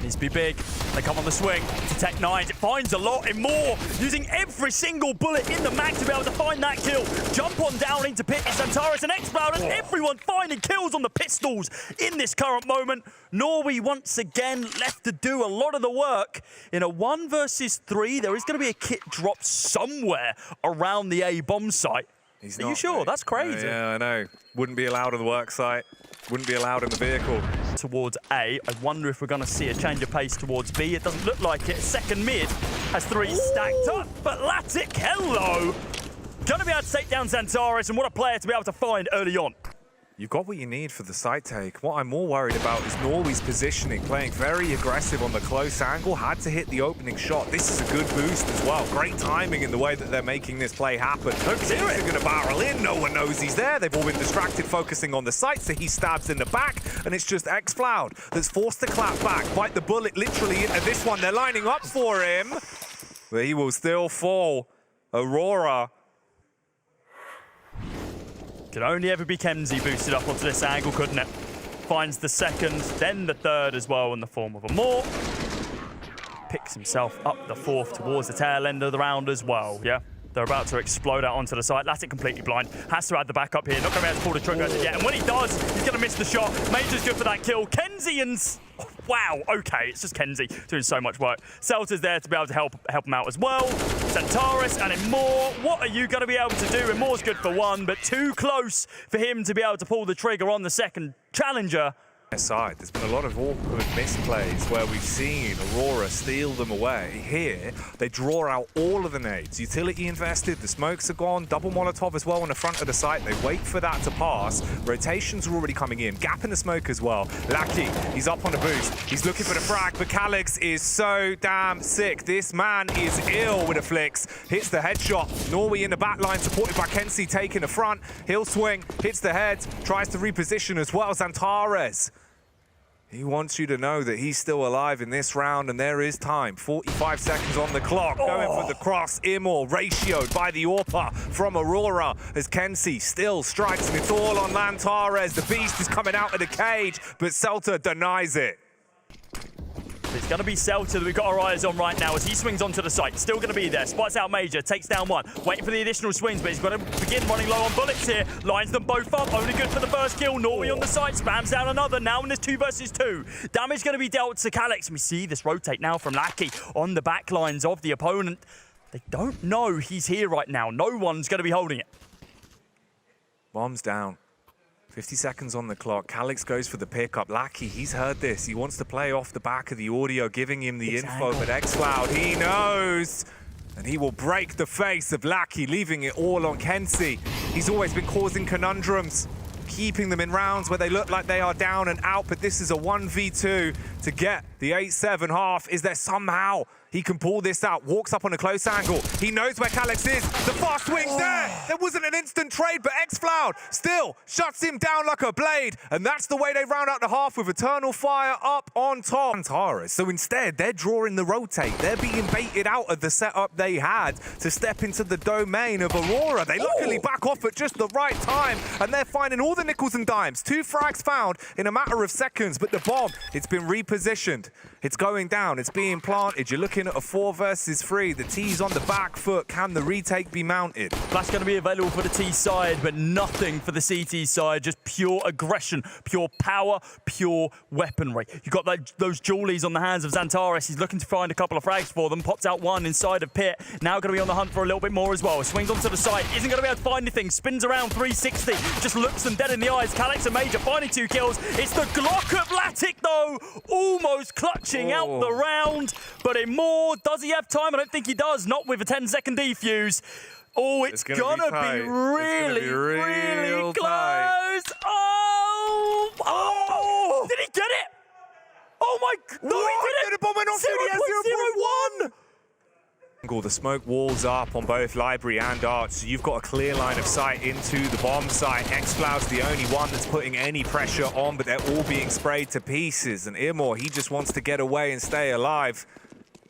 Needs to be big. They come on the swing to Tech 9s. It finds a lot and more. Using every single bullet in the mag to be able to find that kill. Jump on down into pit. It's Xantares and xFloud, and everyone finding kills on the pistols in this current moment. Norway once again left to do a lot of the work. In a 1 versus 3, there is going to be a kit drop somewhere around the A bomb site. Are you sure? That's crazy. Yeah, I know. Wouldn't be allowed on the work site. Wouldn't be allowed in the vehicle. Towards A. I wonder if we're going to see a change of pace towards B. It doesn't look like it. Second mid has 3 stacked up. But Fnatic, hello. Going to be able to take down Xantares, and what a player to be able to find early on. You've got what you need for the side take. What I'm more worried about is Norway's positioning, playing very aggressive on the close angle, had to hit the opening shot. This is a good boost as well. Great timing in the way that they're making this play happen. They're going to barrel in. No one knows he's there. They've all been distracted, focusing on the site, so he stabs in the back, and it's just xFloud that's forced to clap back, bite the bullet literally into this one. They're lining up for him, but he will still fall. Aurora. Could only ever be Kenzie boosted up onto this angle, couldn't it? Finds the second, then the third as well in the form of a more. Picks himself up the fourth towards the tail end of the round as well, yeah? They're about to explode out onto the site. Lattic completely blind. Has to add the backup here. Not going to be able to pull the trigger as of yet. And when he does, he's going to miss the shot. Major's good for that kill. Kenzie and... Oh, wow, okay. It's just Kenzie doing so much work. Celta's there to be able to help him out as well. Centaurus and Immore. What are you going to be able to do? Immore's good for one, but too close for him to be able to pull the trigger on the second challenger. Side. There's been a lot of awkward misplays where we've seen Aurora steal them away. Here, they draw out all of the nades. Utility invested, the smokes are gone, double Molotov as well on the front of the site. They wait for that to pass. Rotations are already coming in. Gap in the smoke as well. Lackey, he's up on the boost. He's looking for the frag, but Calix is so damn sick. This man is ill with the flicks. Hits the headshot. Norway in the back line, supported by Kenzie taking the front. He'll swing, hits the head, tries to reposition as well. Zantares. He wants you to know that he's still alive in this round, and there is time. 45 seconds on the clock. Going for the cross. Immor ratioed by the AWPer from Aurora as Kenzie still strikes, and it's all on Lantares. The beast is coming out of the cage, but Celta denies it. It's going to be Celta that we've got our eyes on right now as he swings onto the site. Still going to be there. Spots out Major, takes down one. Waiting for the additional swings, but he's got to begin running low on bullets here. Lines them both up. Only good for the first kill. Norway on the site. Spams down another. Now in this 2 versus 2. Damage going to be dealt to Calix. And we see this rotate now from Lackey on the back lines of the opponent. They don't know he's here right now. No one's going to be holding it. Bombs down. 50 seconds on the clock. Calix goes for the pickup. Lackey, he's heard this. He wants to play off the back of the audio, giving him the info, but xFloud, he knows. And he will break the face of Lackey, leaving it all on Kenzie. He's always been causing conundrums, keeping them in rounds where they look like they are down and out, but this is a 1v2 to get the 8-7 half. Is there somehow he can pull this out? Walks up on a close angle. He knows where Calix is. The fast swing's there. There wasn't an instant trade, but xFloud still shuts him down like a blade. And that's the way they round out the half with Eternal Fire up on top. So instead, they're drawing the rotate. They're being baited out of the setup they had to step into the domain of Aurora. They luckily back off at just the right time, and they're finding all the nickels and dimes. 2 frags found in a matter of seconds, but the bomb, it's been repositioned. It's going down. It's being planted. You're looking at a 4 versus 3. The T's on the back foot. Can the retake be mounted? That's going to be available for the T side, but nothing for the CT side. Just pure aggression, pure power, pure weaponry. You've got those jewelies on the hands of Zantares. He's looking to find a couple of frags for them. Pops out one inside of Pit. Now going to be on the hunt for a little bit more as well. Swings onto the side. Isn't going to be able to find anything. Spins around 360. Just looks them dead in the eyes. Calix and Major finding 2 kills. It's the Glock of Lattic, though. Almost clutching out the round, but Immore, does he have time? I don't think he does, not with a 10-second defuse. Oh, it's gonna be really, really close. Oh, did he get it? Oh my, no, he didn't. The bomb went off 0.1. The smoke walls up on both Library and Arch, so you've got a clear line of sight into the bomb site. xFloud's the only one that's putting any pressure on, but they're all being sprayed to pieces. And Immore, he just wants to get away and stay alive.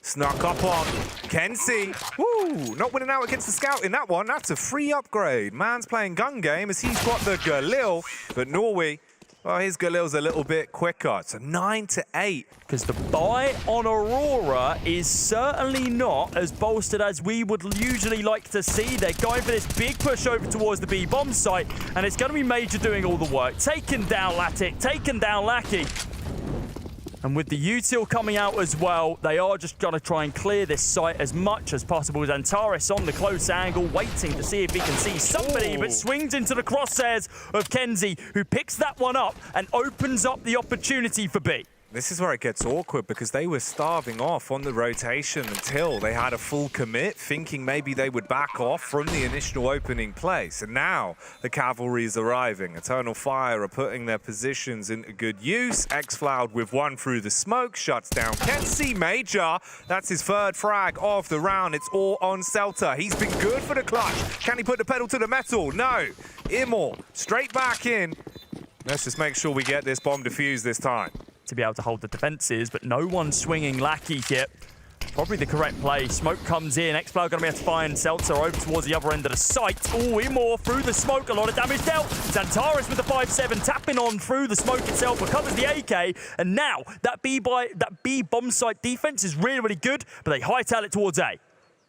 Snuck up on Kenzie. Woo! Not winning out against the scout in that one. That's a free upgrade. Man's playing gun game as he's got the Galil, but Norway, well, his Galil's a little bit quicker. It's a 9-8. Because the buy on Aurora is certainly not as bolstered as we would usually like to see. They're going for this big push over towards the B bomb site, and it's going to be Major doing all the work. Taking down Lattic, taking down Lackey. And with the util coming out as well, they are just going to try and clear this site as much as possible. Zantares on the close angle, waiting to see if he can see somebody, but swings into the crosshairs of Kenzie, who picks that one up and opens up the opportunity for B. This is where it gets awkward because they were starving off on the rotation until they had a full commit, thinking maybe they would back off from the initial opening place. And now the cavalry is arriving. Eternal Fire are putting their positions into good use. xFloud with one through the smoke, shuts down Kenzie. Major, that's his third frag of the round. It's all on Celta. He's been good for the clutch. Can he put the pedal to the metal? No. Immor, straight back in. Let's just make sure we get this bomb defused this time. To be able to hold the defenses, but no one swinging Lackey yet. Probably the correct play. Smoke comes in. xFloud going to be able to find Seltzer over towards the other end of the site. Oh, Immor through the smoke. A lot of damage dealt. Xantares with the 5-7 tapping on through the smoke itself, recovers the AK. And now that B bomb site defense is really, really good, but they hightail it towards A.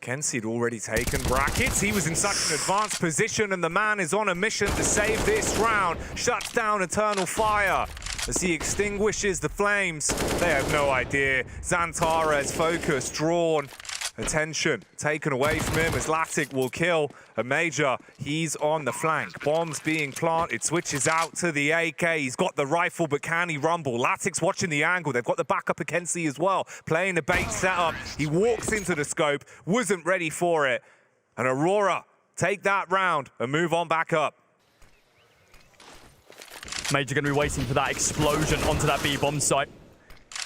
Kenzie had already taken brackets. He was in such an advanced position, and the man is on a mission to save this round. Shuts down Eternal Fire as he extinguishes the flames. They have no idea. Xantares focus drawn. Attention taken away from him as Latic will kill a Major. He's on the flank. Bombs being planted. Switches out to the AK. He's got the rifle, but can he rumble? Latic's watching the angle. They've got the backup of Kenzie as well. Playing the bait setup. He walks into the scope. Wasn't ready for it. And Aurora take that round and move on back up. Major going to be waiting for that explosion onto that B bomb site.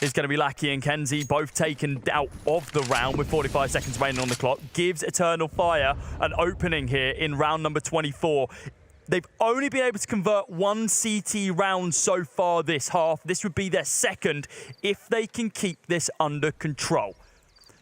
Is going to be Lackey and Kenzie, both taken out of the round with 45 seconds remaining on the clock. Gives Eternal Fire an opening here in round number 24. They've only been able to convert one CT round so far this half. This would be their second if they can keep this under control.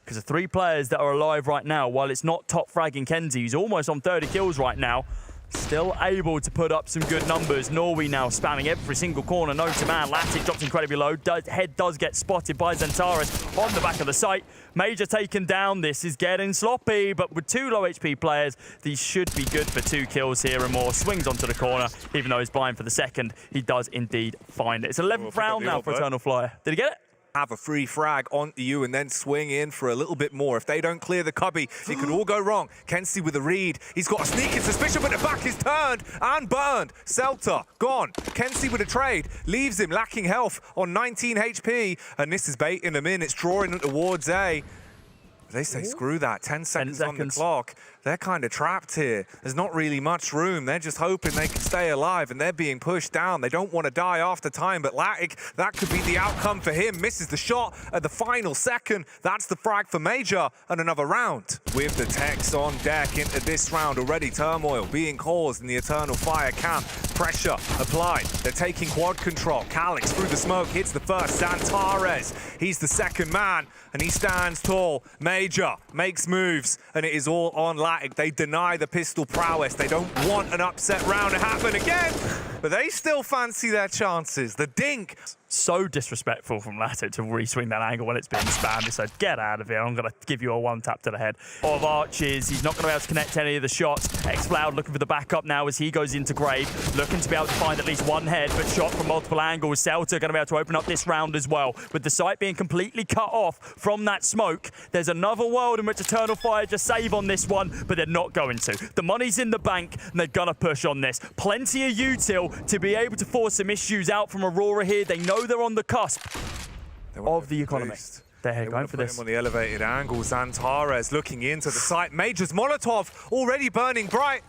Because the three players that are alive right now, while it's not top fragging Kenzie, who's almost on 30 kills right now, still able to put up some good numbers. Norway now spamming every single corner, known to man. Latic drops incredibly low. Head does get spotted by Xantares on the back of the site. Major taken down. This is getting sloppy, but with two low HP players, these should be good for 2 kills here and more. Swings onto the corner, even though he's blind for the second. He does indeed find it. It's 11th round now for Eternal Fire. Did he get it? Have a free frag onto you and then swing in for a little bit more. If they don't clear the cubby, it could all go wrong. Kenzie with a read. He's got a sneaking suspicion, but the back is turned and burned. Celta gone. Kenzie with a trade. Leaves him lacking health on 19 HP. And this is baiting him in. It's drawing him towards A. They say, screw that. 10 seconds on the clock. They're kind of trapped here. There's not really much room. They're just hoping they can stay alive, and they're being pushed down. They don't want to die after time, but Latic, that could be the outcome for him. Misses the shot at the final second. That's the frag for Major, and another round. With the techs on deck into this round already, turmoil being caused in the Eternal Fire camp. Pressure applied. They're taking quad control. Calix through the smoke hits the first. Xantares, he's the second man, and he stands tall. Major makes moves, and it is all on Latic. They deny the pistol prowess. They don't want an upset round to happen again, but they still fancy their chances. The dink. So disrespectful from Latic to re-swing that angle when it's being spammed. He said, get out of here. I'm going to give you a one tap to the head. Of arches, he's not going to be able to connect any of the shots. xFloud looking for the backup now as he goes into grave, looking to be able to find at least one head, but shot from multiple angles. Celta going to be able to open up this round as well. With the site being completely cut off from that smoke, there's another world in which Eternal Fire just save on this one, but they're not going to. The money's in the bank, and they're going to push on this. Plenty of util to be able to force some issues out from Aurora here. They know they're on the cusp of the economy. They're going for this. On the elevated angle, Xantares looking into the site. Major's Molotov already burning bright.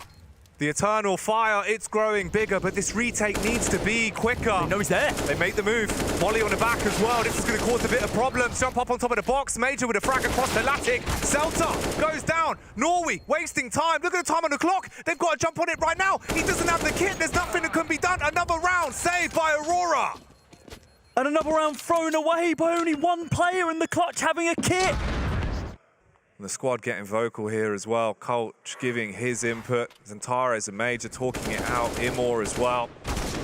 The Eternal Fire, it's growing bigger, but this retake needs to be quicker. They know he's there. They make the move. Molly on the back as well. This is going to cause a bit of problems. Jump up on top of the box. Major with a frag across the Latic. Celta goes down. Norway wasting time. Look at the time on the clock. They've got to jump on it right now. He doesn't have the kit. There's nothing that can be done. Another round saved by Aurora. And another round thrown away by only one player in the clutch having a kit. And the squad getting vocal here as well. Coach giving his input. Xantares and Major talking it out. Immor as well,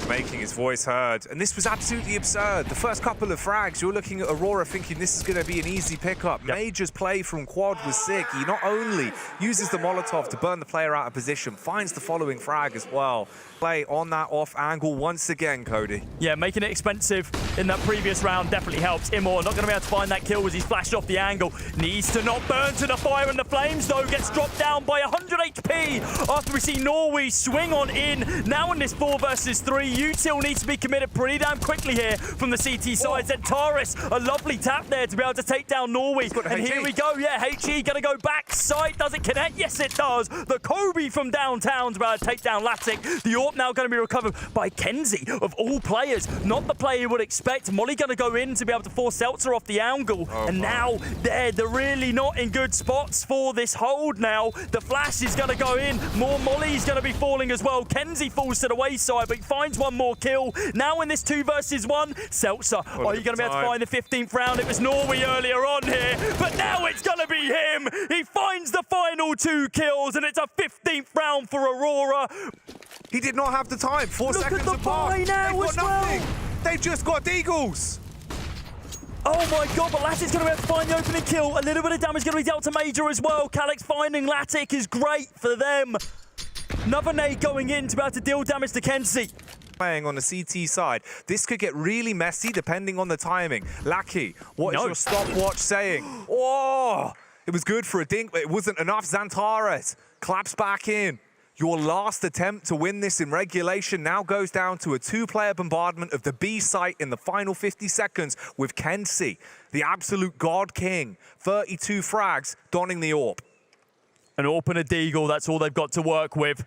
making his voice heard. And this was absolutely absurd. The first couple of frags, you're looking at Aurora thinking this is going to be an easy pickup. Yep. Major's play from quad was sick. He not only uses the Molotov to burn the player out of position, finds the following frag as well. Play on that off angle once again, Cody. Yeah, making it expensive in that previous round definitely helps. Immor not going to be able to find that kill as he's flashed off the angle. Needs to not burn to the fire and the flames, though. Gets dropped down by 100 HP after we see Norway swing on in. Now in this 4 versus 3 util needs to be committed pretty damn quickly here from the CT side. Zentaris, a lovely tap there to be able to take down Norway. And here we go, yeah, HE gonna go back side. Does it connect? Yes, it does. The Kobe from downtown's about to take down Latic. The AWP now gonna be recovered by Kenzie, of all players. Not the player you would expect. Molly gonna go in to be able to force Seltzer off the angle. Now they're really not in good spots for this hold now. The flash is gonna go in. More Molly's gonna be falling as well. Kenzie falls to the wayside, but he finds one more kill. Now in this 2 versus 1, Seltzer, are you gonna be able to find the 15th round? It was Norway earlier on here, but now it's gonna be him. He finds the final 2 kills, and it's a 15th round for Aurora. He did not have the time. 4 seconds apart. They've got nothing. They've just got deagles. Oh my god, but Latic's going to be able to find the opening kill. A little bit of damage going to be dealt to Major as well. Calyx finding Latic is great for them. Another nade going in to be able to deal damage to Kenzie. Playing on the CT side. This could get really messy depending on the timing. Lackey, what is your stopwatch saying? Oh, it was good for a dink, but it wasn't enough. Xantares claps back in. Your last attempt to win this in regulation now goes down to a 2-player bombardment of the B site in the final 50 seconds with Kenzie, the absolute god king. 32 frags, donning the AWP. An AWP and a deagle, that's all they've got to work with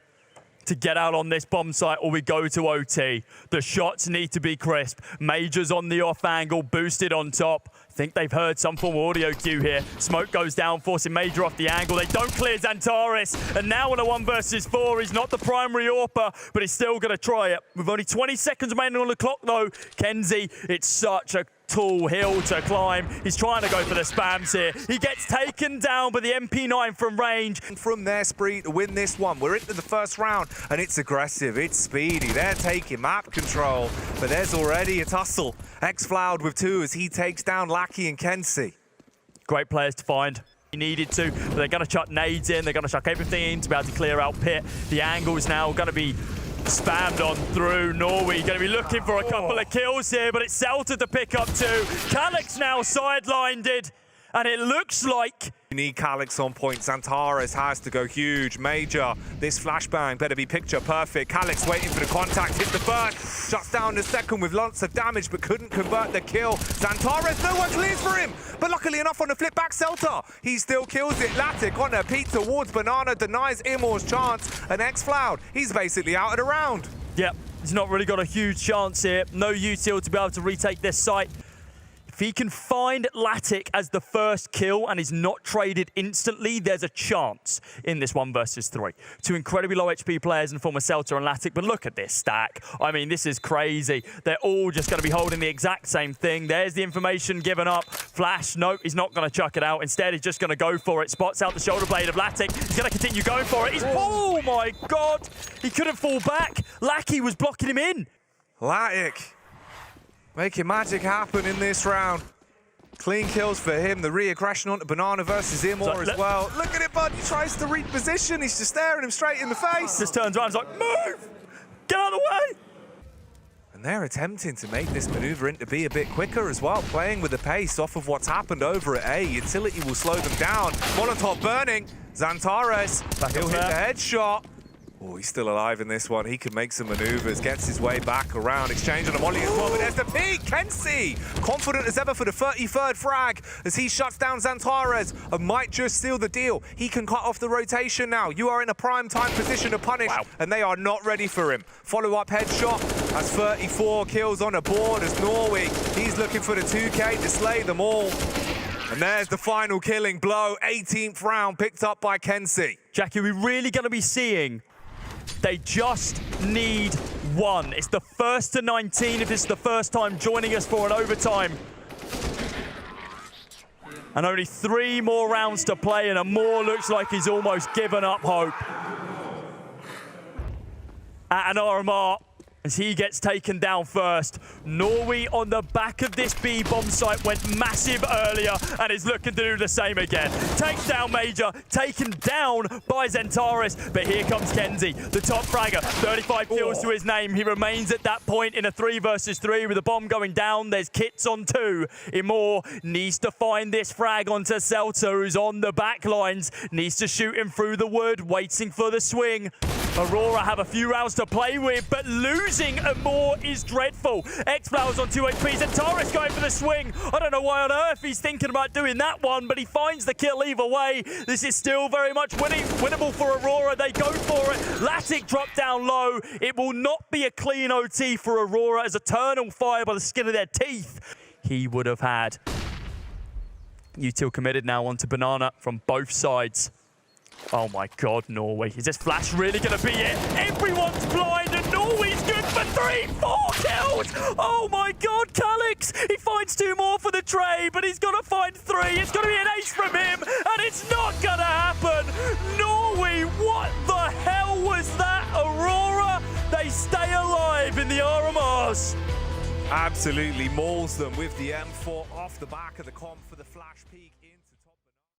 to get out on this bomb site, or we go to OT. The shots need to be crisp. Major's on the off angle, boosted on top. Think they've heard some form of audio cue here. Smoke goes down, forcing Major off the angle. They don't clear Xantaris. And now in a 1 versus 4, he's not the primary AWPer, but he's still going to try it. With only 20 seconds remaining on the clock, though, Kenzie, it's such a tall hill to climb. He's trying to go for the spams here. He gets taken down by the MP9 from range. From their spree to win this one. We're into the first round, and it's aggressive, it's speedy. They're taking map control, but there's already a tussle. X-Floud with 2 as he takes down Lackey and Kenzie. Great players to find. He needed to, but they're going to chuck nades in. They're going to chuck everything in to be able to clear out pit. The angle is now going to be spammed on through. Norway going to be looking for a couple of kills here, but it's Celta to pick up 2. Calyx now sidelined, and it looks like you need Calyx on point. Xantares has to go huge. Major, this flashbang better be picture perfect. Calyx waiting for the contact, hit the first, shuts down the second with lots of damage, but couldn't convert the kill. Xantares, no one clears for him, but luckily enough on the flip back Celta, he still kills it. Latic on a peek towards Banana, denies Imor's chance, and X-Floud, he's basically out of the round. Yep, he's not really got a huge chance here. No util to be able to retake this site. If he can find Latic as the first kill and is not traded instantly, there's a chance in this 1 versus 3. 2 incredibly low HP players in form of Celta and Latic, but look at this stack. I mean, this is crazy. They're all just going to be holding the exact same thing. There's the information given up. Flash, nope, he's not going to chuck it out. Instead, he's just going to go for it. Spots out the shoulder blade of Latic. He's going to continue going for it. Oh my God. He couldn't fall back. Lackey was blocking him in. Latic making magic happen in this round. Clean kills for him. The reaggression onto Banana versus Imor as well. Look at it, bud. He tries to reposition. He's just staring him straight in the face. Just turns around and is like, move! Get out of the way! And they're attempting to make this maneuver into be a bit quicker as well, playing with the pace off of what's happened over at A. Utility will slow them down. Molotov burning. Xantares, he'll hit the headshot. Oh, he's still alive in this one. He can make some maneuvers, gets his way back around, exchange on a molly as well, but there's the peak! Kenzie, confident as ever for the 33rd frag as he shuts down Xantares and might just seal the deal. He can cut off the rotation now. You are in a prime time position to punish, and they are not ready for him. Follow-up headshot, that's 34 kills on the board as Norway, he's looking for the 2K to slay them all. And there's the final killing blow, 18th round picked up by Kenzie. Jackie, we're really going to be seeing they just need 1. It's the 1st to 19 if it's the first time joining us for an overtime. And only 3 more rounds to play, and Amor looks like he's almost given up hope. At an RMR, as he gets taken down first. Norway on the back of this B bomb site went massive earlier and is looking to do the same again. Takes down Major, taken down by Xantaris, but here comes Kenzie, the top fragger. 35 kills to his name. He remains at that point in a 3 versus 3 with the bomb going down. There's kits on 2. Imor needs to find this frag onto Celta, who's on the back lines. Needs to shoot him through the wood, waiting for the swing. Aurora have a few rounds to play with, but losing a more is dreadful. X-Flowers on 2 HPs and Taurus going for the swing. I don't know why on earth he's thinking about doing that one, but he finds the kill either way. This is still very much winnable for Aurora. They go for it. Fnatic drop down low. It will not be a clean OT for Aurora as Eternal fire by the skin of their teeth. He would have had Util committed now onto Banana from both sides. Oh my god, Norway. Is this flash really going to be it? Everyone's blind and Norway's good for 3-4 kills! Oh my god, Calix! He finds 2 more for the tray, but he's got to find 3. It's going to be an ace from him, and it's not going to happen! Norway, what the hell was that? Aurora, they stay alive in the RMRs. Absolutely mauls them with the M4 off the back of the comp for the flash peak.